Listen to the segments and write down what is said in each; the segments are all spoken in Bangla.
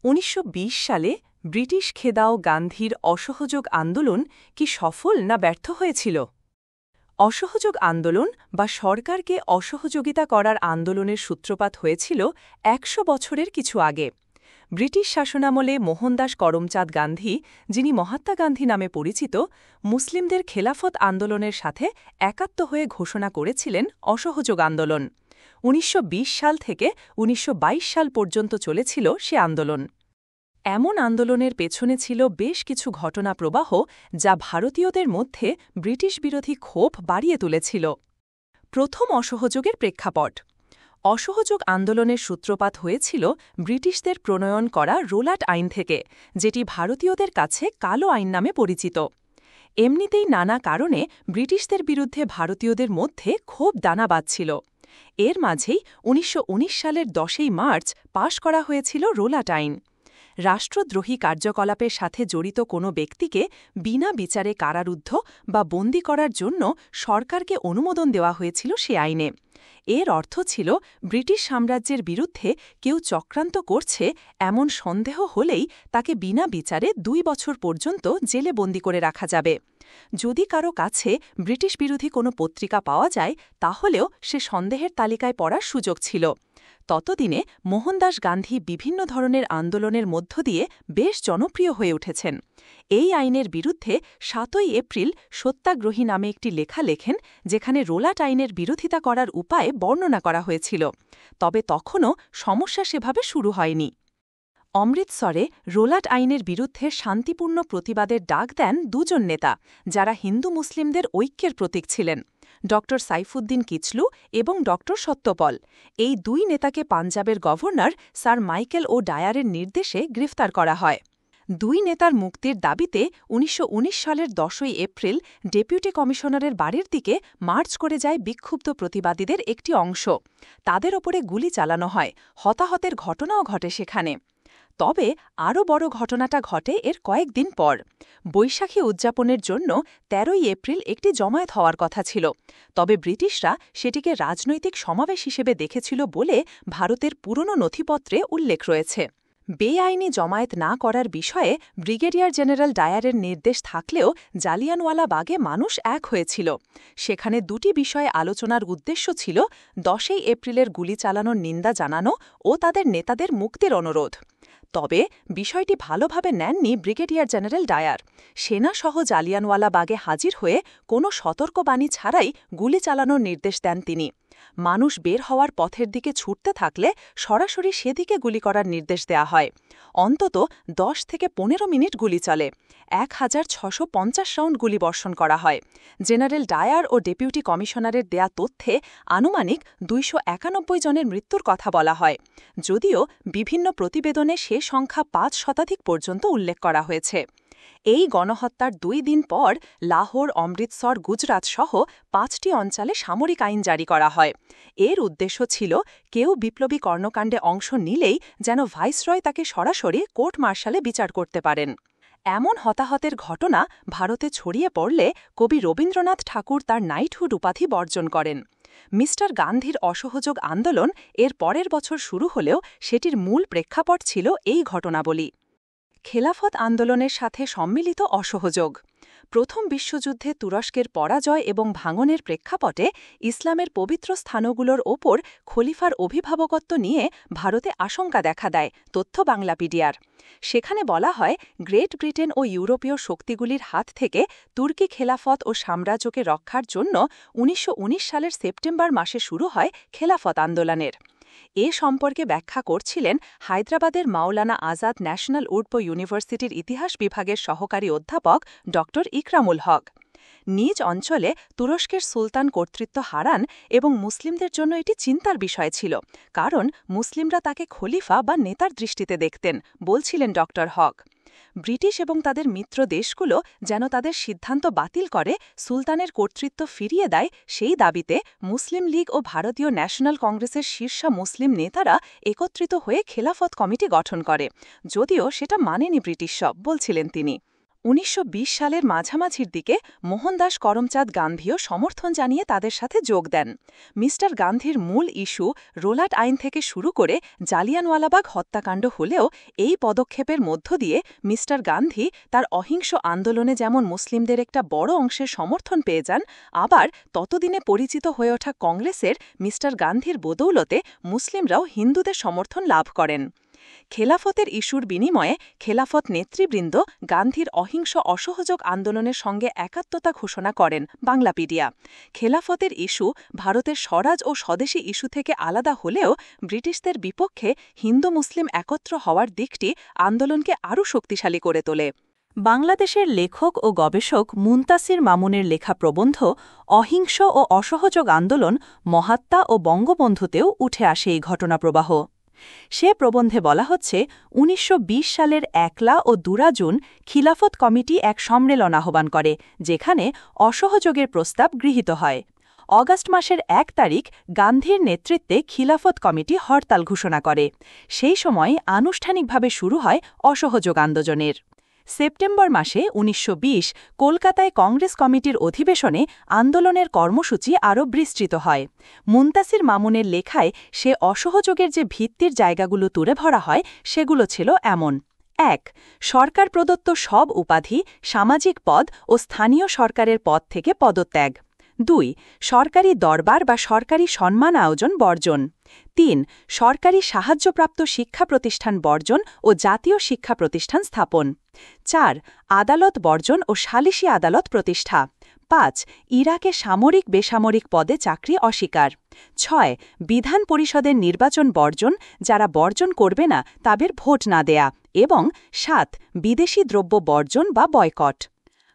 ১৯২০ সালে ব্রিটিশ খেদাও গান্ধীর অসহযোগ আন্দোলন কি সফল না ব্যর্থ হয়েছিল? অসহযোগ আন্দোলন বা সরকারকে অসহযোগিতা করার আন্দোলনের সূত্রপাত হয়েছিল ১০০ বছরের কিছু আগে। ব্রিটিশ শাসনামলে মোহনদাস করমচাঁদ গান্ধী, যিনি মহাত্মা গান্ধী নামে পরিচিত, মুসলিমদের খেলাফত আন্দোলনের সাথে একাত্ম হয়ে ঘোষণা করেছিলেন অসহযোগ আন্দোলন। ১৯২০ সাল থেকে ১৯২২ সাল পর্যন্ত চলেছিল সে আন্দোলন। এমন আন্দোলনের পেছনে ছিল বেশ কিছু ঘটনা প্রবাহ যা ভারতীয়দের মধ্যে ব্রিটিশ বিরোধী ক্ষোভ বাড়িয়ে তুলেছিল। প্রথম অসহযোগের প্রেক্ষাপট। অসহযোগ আন্দোলনের সূত্রপাত হয়েছিল ব্রিটিশদের প্রণয়ন করা রোলাট আইন থেকে, যেটি ভারতীয়দের কাছে কালো আইন নামে পরিচিত। এমনিতেই নানা কারণে ব্রিটিশদের বিরুদ্ধে ভারতীয়দের মধ্যে ক্ষোভ দানা বাঁধছিল। এর মাঝেই ১৯১৯ সালের ১০ই মার্চ পাশ করা হয়েছিল রোলাট আইন। রাষ্ট্রদ্রোহী কার্যকলাপের সাথে জড়িত কোনো ব্যক্তিকে বিনা বিচারে কারারুদ্ধ বা বন্দী করার জন্য সরকারকে অনুমোদন দেওয়া হয়েছিল সে আইনে। এর অর্থ ছিল ব্রিটিশ সাম্রাজ্যের বিরুদ্ধে কেউ চক্রান্ত করছে এমন সন্দেহ হলেই তাকে বিনা বিচারে ২ বছর পর্যন্ত জেলে বন্দী করে রাখা যাবে। যদি কারো কাছে ব্রিটিশ বিরোধী কোনো পত্রিকা পাওয়া যায়, তাহলেও সে সন্দেহের তালিকায় পড়ার সুযোগ ছিল। ততদিনে মোহনদাস গান্ধী বিভিন্ন ধরনের আন্দোলনের মধ্য দিয়ে বেশ জনপ্রিয় হয়ে উঠেছেন। এই আইনের বিরুদ্ধে ৭ই এপ্রিল সত্যাগ্রহী নামে একটি লেখা লেখেন, যেখানে রোলাট আইনের বিরোধিতা করার উপায় বর্ণনা করা হয়েছিল। তবে তখনও সমস্যা সেভাবে শুরু হয়নি। অমৃতসরে রোলাট আইনের বিরুদ্ধে শান্তিপূর্ণ প্রতিবাদের ডাক দেন দুজন নেতা, যারা হিন্দু মুসলিমদের ঐক্যের প্রতীক ছিলেন, ড সাইফুদ্দিন কিচলু এবং ড সত্যপল। এই দুই নেতাকে পাঞ্জাবের গভর্নর স্যার মাইকেল ও ডায়ারের নির্দেশে গ্রেফতার করা হয়। দুই নেতার মুক্তির দাবিতে ১৯১৯ সালের ১০ই এপ্রিল ডেপুটি কমিশনারের বাড়ির দিকে মার্চ করে যায় বিক্ষুব্ধ প্রতিবাদীদের একটি অংশ। তাদের ওপরে গুলি চালানো হয়, হতাহতের ঘটনাও ঘটে সেখানে। তবে আরও বড় ঘটনাটা ঘটে এর কয়েকদিন পর। বৈশাখী উদযাপনের জন্য ১৩ই এপ্রিল একটি জমায়েত হওয়ার কথা ছিল, তবে ব্রিটিশরা সেটিকে রাজনৈতিক সমাবেশ হিসেবে দেখেছিল বলে ভারতের পুরনো নথিপত্রে উল্লেখ রয়েছে। বেআইনি জমায়েত না করার বিষয়ে ব্রিগেডিয়ার জেনারেল ডায়ারের নির্দেশ থাকলেও জালিয়ানওয়ালা বাগে মানুষ এক হয়েছিল। সেখানে দুটি বিষয়ে আলোচনার উদ্দেশ্য ছিল ১০ই এপ্রিলের গুলি চালানোর নিন্দা জানানো ও তাদের নেতাদের মুক্তির অনুরোধ। তবে বিষয়টি ভালোভাবে নেননি ব্রিগেডিয়ার জেনারেল ডায়ার। সেনাসহ জালিয়ানওয়ালা বাগে হাজির হয়ে কোনো সতর্কবাণী ছাড়াই গুলি চালানোর নির্দেশ দেন তিনি। মানুষ বের হওয়ার পথের দিকে ছুটতে থাকলে সরাসরি সেদিকে গুলি করার নির্দেশ দেয়া হয়। অন্তত ১০ থেকে ১৫ মিনিট গুলি চলে। ১৬৫০ রাউন্ড গুলিবর্ষণ করা হয়। জেনারেল ডায়ার ও ডেপুটি কমিশনারের দেয়া তথ্যে আনুমানিক ২৯১ জনের মৃত্যুর কথা বলা হয়, যদিও বিভিন্ন প্রতিবেদনে সে সংখ্যা ৫% পর্যন্ত উল্লেখ করা হয়েছে। এই গণহত্যার ২ দিন পর লাহোর, অমৃতসর, গুজরাত সহ ৫টি অঞ্চলে সামরিক আইন জারি করা হয়। এর উদ্দেশ্য ছিল কেউ বিপ্লবী কর্মকাণ্ডে অংশ নিলেই যেন ভাইসরয় তাকে সরাসরি কোর্ট মার্শালে বিচার করতে পারেন। এমন হতাহতের ঘটনা ভারতে ছড়িয়ে পড়লে কবি রবীন্দ্রনাথ ঠাকুর তার নাইটহুড উপাধি বর্জন করেন। মিস্টার গান্ধীর অসহযোগ আন্দোলন এর পরের বছর শুরু হলেও সেটির মূল প্রেক্ষাপট ছিল এই ঘটনাবলী। খেলাফত আন্দোলনের সাথে সম্মিলিত অসহযোগ। প্রথম বিশ্বযুদ্ধে তুরস্কের পরাজয় এবং ভাঙনের প্রেক্ষাপটে ইসলামের পবিত্র স্থানগুলোর ওপর খলিফার অভিভাবকত্ব নিয়ে ভারতে আশঙ্কা দেখা দেয় তথ্য বাংলাপিডিয়ার। সেখানে বলা হয়, গ্রেট ব্রিটেন ও ইউরোপীয় শক্তিগুলির হাত থেকে তুর্কি খেলাফত ও সাম্রাজ্যকে রক্ষার জন্য ১৯১৯ সালের সেপ্টেম্বর মাসে শুরু হয় খেলাফত আন্দোলনের। এ সম্পর্কে ব্যাখ্যা করছিলেন হায়দ্রাবাদের মাওলানা আজাদ ন্যাশনাল উর্দু ইউনিভার্সিটির ইতিহাস বিভাগের সহকারী অধ্যাপক ড ইকরামুল হক। নিজ অঞ্চলে তুরস্কের সুলতান কর্তৃত্ব হারান এবং মুসলিমদের জন্য এটি চিন্তার বিষয় ছিল, কারণ মুসলিমরা তাকে খলিফা বা নেতার দৃষ্টিতে দেখতেন, বলছিলেন ড হক। ব্রিটিশ এবং তাদের মিত্র দেশগুলো যেন তাদের সিদ্ধান্ত বাতিল করে সুলতানের কর্তৃত্ব ফিরিয়ে দেয়, সেই দাবিতে মুসলিম লীগ ও ভারতীয় ন্যাশনাল কংগ্রেসের শীর্ষ মুসলিম নেতারা একত্রিত হয়ে খেলাফত কমিটি গঠন করে, যদিও সেটা মানেনি ব্রিটিশ সব, বলছিলেন তিনি। 1920 সালের মাঝামাঝির দিকে মোহনদাস করমচাঁদ গান্ধীও সমর্থন জানিয়ে তাদের সাথে যোগ দেন। মিস্টার গান্ধীর মূল ইস্যু রোলাট আইন থেকে শুরু করে জালিয়ানওয়ালাবাগ হত্যাকাণ্ড হলেও এই পদক্ষেপের মধ্য দিয়ে মিস্টার গান্ধী তার অহিংস আন্দোলনে যেমন মুসলিমদের একটা বড় অংশের সমর্থন পেয়ে যান, আবার ততদিনে পরিচিত হয়ে ওঠা কংগ্রেসের মিস্টার গান্ধীর বদৌলতে মুসলিমরাও হিন্দুদের সমর্থন লাভ করেন। খেলাফতের ইস্যুর বিনিময়ে খেলাফত নেতৃবৃন্দ গান্ধীর অহিংস অসহযোগ আন্দোলনের সঙ্গে একাত্মতা ঘোষণা করেন। বাংলাপিডিয়া। খেলাফতের ইস্যু ভারতের স্বরাজ ও স্বদেশী ইস্যু থেকে আলাদা হলেও ব্রিটিশদের বিপক্ষে হিন্দু মুসলিম একত্র হওয়ার দিকটি আন্দোলনকে আরও শক্তিশালী করে তোলে। বাংলাদেশের লেখক ও গবেষক মুনতাসির মামুনের লেখা প্রবন্ধ অহিংস ও অসহযোগ আন্দোলন মহাত্মা ও বঙ্গবন্ধুতেও উঠে আসে এই ঘটনাপ্রবাহ। সে প্রবন্ধে বলা হচ্ছে 1920 সালের 1 ও 2 জুন খিলাফত কমিটি এক সম্মেলন আহ্বান করে, যেখানে অসহযোগের প্রস্তাব গৃহীত হয়। অগাস্ট মাসের 1 তারিখ গান্ধীর নেতৃত্বে খিলাফত কমিটি হরতাল ঘোষণা করে। সেই সময় আনুষ্ঠানিকভাবে শুরু হয় অসহযোগ আন্দোলনের। সেপ্টেম্বর মাসে 1920 কলকাতায় কংগ্রেস কমিটির অধিবেশনে আন্দোলনের কর্মসূচি আরও বিস্তৃত হয়। মুনতাসির মামুনের লেখায় সে অসহযোগের যে ভিত্তির জায়গাগুলো তুলে ধরা হয় সেগুলো ছিল এমন: 1. সরকার প্রদত্ত সব উপাধি, সামাজিক পদ ও স্থানীয় সরকারের পদ থেকে পদত্যাগ। 2. সরকারি দরবার বা সরকারি সম্মান আয়োজন বর্জন। 3. সরকারি সাহায্যপ্রাপ্ত শিক্ষা প্রতিষ্ঠান বর্জন ও জাতীয় শিক্ষা প্রতিষ্ঠান স্থাপন। 4. আদালত বর্জন ও সালিসি আদালত প্রতিষ্ঠা। 5. ইরাকে সামরিক বেসামরিক পদে চাকরি অস্বীকার। 6. বিধান পরিষদের নির্বাচন বর্জন, যারা বর্জন করবে না তাদের ভোট না দেয়া। এবং 7. বিদেশি দ্রব্য বর্জন বা বয়কট।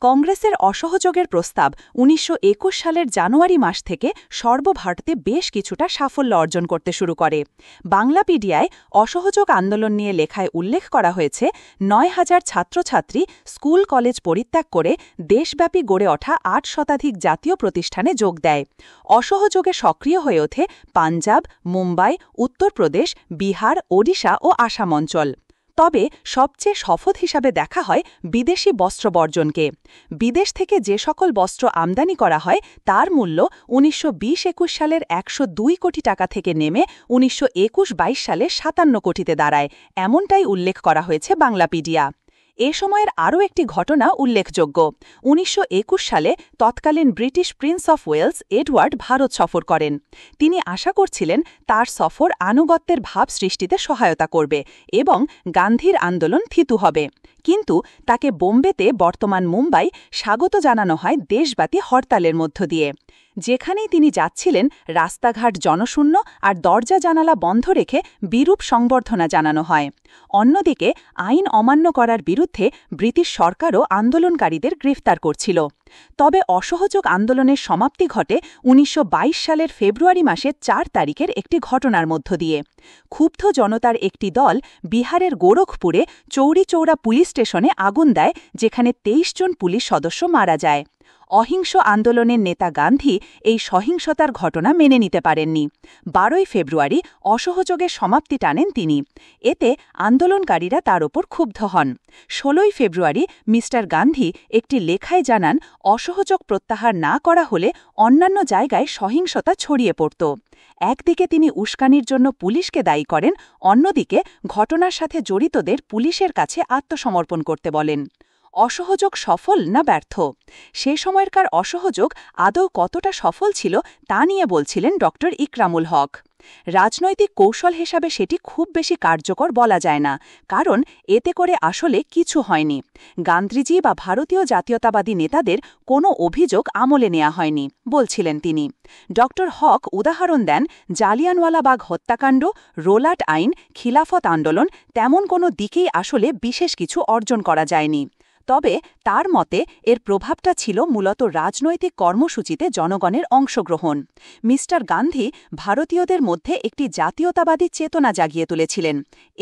কংগ্রেসের অসহযোগের প্রস্তাব 1921 সালের জানুয়ারি মাস থেকে সর্বভারতে বেশ কিছুটা সাফল্য অর্জন করতে শুরু করে। বাংলাপিডিয়ায় অসহযোগ আন্দোলন নিয়ে লেখায় উল্লেখ করা হয়েছে 9,000 ছাত্রছাত্রী স্কুল কলেজ পরিত্যাগ করে দেশব্যাপী গড়ে ওঠা 8 শতাধিক জাতীয় প্রতিষ্ঠানে যোগ দেয়। অসহযোগে সক্রিয় হয়ে ওঠে পাঞ্জাব, মুম্বাই, উত্তরপ্রদেশ, বিহার, ওড়িশা ও আসাম অঞ্চল। তবে সবচেয়ে সফল হিসাবে দেখা হয় বিদেশি বস্ত্র বর্জনকে। বিদেশ থেকে যে সকল বস্ত্র আমদানি করা হয় তার মূল্য 1920-21 সালের 102 কোটি টাকা থেকে নেমে 1921-22 সালে 57 কোটিতে দাঁড়ায়, এমনটাই উল্লেখ করা হয়েছে বাংলাপিডিয়া। এ সময়ের আরও একটি ঘটনা উল্লেখযোগ্য। 1921 সালে তৎকালীন British prince of Wales Edward Bharat সফর করেন। তিনি আশা করছিলেন তার সফর আনুগত্যের ভাব সৃষ্টিতে সহায়তা করবে এবং গান্ধীর আন্দোলন থিতু হবে। কিন্তু তাকে বোম্বেতে বর্তমান মুম্বাই স্বাগত জানানো হয় দেশব্যাপী হরতালের মধ্য দিয়ে। যেখানেই তিনি যাচ্ছিলেন রাস্তাঘাট জনশূন্য আর দরজা জানালা বন্ধ রেখে বিরূপ সংবর্ধনা জানানো হয়। অন্যদিকে আইন অমান্য করার বিরুদ্ধে ব্রিটিশ সরকারও আন্দোলনকারীদের গ্রেফতার করছিল। তবে অসহযোগ আন্দোলনের সমাপ্তি ঘটে 1922 সালের ফেব্রুয়ারি মাসের 4 তারিখের একটি ঘটনার মধ্য দিয়ে। ক্ষুব্ধ জনতার একটি দল বিহারের গোরখপুরে চৌরি চৌরা পুলিশ স্টেশনে আগুন দেয়, যেখানে 23 জন পুলিশ সদস্য মারা যায়। অহিংস আন্দোলনের নেতা গান্ধী এই সহিংসতার ঘটনা মেনে নিতে পারেননি। 12 ফেব্রুয়ারি অসহযোগের সমাপ্তি টানেন তিনি। এতে আন্দোলনকারীরা তার ওপর ক্ষুব্ধ হন। 16 ফেব্রুয়ারি মিস্টার গান্ধী একটি লেখায় জানান অসহযোগ প্রত্যাহার না করা হলে অন্যান্য জায়গায় সহিংসতা ছড়িয়ে পড়ত। একদিকে তিনি উস্কানির জন্য পুলিশকে দায়ী করেন, অন্যদিকে ঘটনার সাথে জড়িতদের পুলিশের কাছে আত্মসমর্পণ করতে বলেন। অসহযোগ সফল না ব্যর্থ? সে সময়কার অসহযোগ আদৌ কতটা সফল ছিল তা নিয়ে বলছিলেন ড. ইকরামুল হক। রাজনৈতিক কৌশল হিসাবে সেটি খুব বেশি কার্যকর বলা যায় না, কারণ এতে করে আসলে কিছু হয়নি। গান্ধীজি বা ভারতীয় জাতীয়তাবাদী নেতাদের কোনো অভিযোগ আমলে নেওয়া হয়নি বলছিলেন তিনি। ড. হক উদাহরণ দেন জালিয়ানওয়ালাবাগ হত্যাকাণ্ড, রোলাট আইন, খিলাফত আন্দোলন তেমন কোনো দিকেই আসলে বিশেষ কিছু অর্জন করা যায়নি। তবে তার মতে এর প্রভাবটা ছিল মূলত রাজনৈতিক কর্মসূচিতে জনগণের অংশগ্রহণ। মিস্টার গান্ধী ভারতীয়দের মধ্যে একটি জাতীয়তাবাদী চেতনা জাগিয়ে তুলেছিলেন।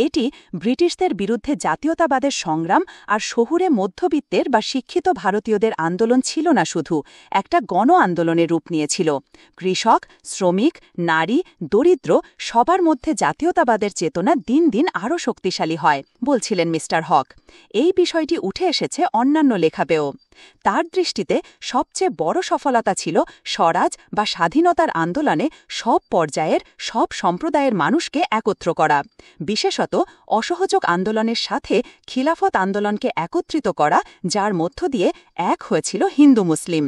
এটি ব্রিটিশদের বিরুদ্ধে জাতীয়তাবাদের সংগ্রাম আর শহুরে মধ্যবিত্তের বা শিক্ষিত ভারতীয়দের আন্দোলন ছিল না, শুধু একটা গণ আন্দোলনের রূপ নিয়েছিল। কৃষক, শ্রমিক, নারী, দরিদ্র সবার মধ্যে জাতীয়তাবাদের চেতনা দিন দিন আরও শক্তিশালী হয়, বলছিলেন মিস্টার হক। এই বিষয়টি উঠে এসেছে অন্যান্য লেখাতেও। তার দৃষ্টিতে সবচেয়ে বড় সফলতা ছিল স্বরাজ বা স্বাধীনতার আন্দোলনে সব পর্যায়ের, সব সম্প্রদায়ের মানুষকে একত্র করা, বিশেষত অসহযোগ আন্দোলনের সাথে খিলাফত আন্দোলনকে একত্রিত করা, যার মধ্য দিয়ে এক হয়েছিল হিন্দু মুসলিম।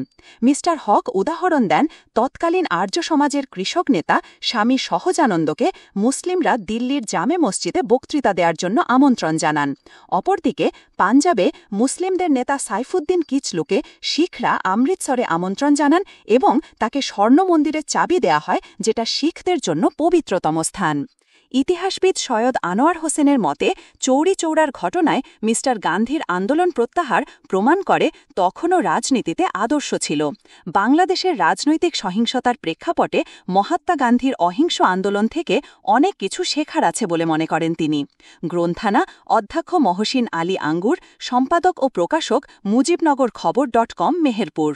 মিস্টার হক উদাহরণ দেন তৎকালীন আর্য সমাজের কৃষক নেতা স্বামী সহজানন্দকে মুসলিমরা দিল্লির জামে মসজিদে বক্তৃতা দেওয়ার জন্য আমন্ত্রণ জানান। অপরদিকে পাঞ্জাবে মুসলিমদের নেতা সাইফুদ্দিন কিচলুকে শিখরা অমৃতসরে আমন্ত্রণ জানান এবং তাকে স্বর্ণ মন্দিরের চাবি দেয়া হয়, যেটা শিখদের জন্য পবিত্রতম স্থান। ইতিহাসবিদ সৈয়দ আনোয়ার হোসেনের মতে চৌরি চৌরার ঘটনায় মিস্টার গান্ধীর আন্দোলন প্রত্যাহার প্রমাণ করে তখনও রাজনীতিতে আদর্শ ছিল। বাংলাদেশের রাজনৈতিক সহিংসতার প্রেক্ষাপটে মহাত্মা গান্ধীর অহিংস আন্দোলন থেকে অনেক কিছু শেখার আছে বলে মনে করেন তিনি। গ্রন্থানা অধ্যক্ষ মহসিন আলী আঙ্গুর, সম্পাদক ও প্রকাশক মুজিবনগর খবর.com, মেহেরপুর।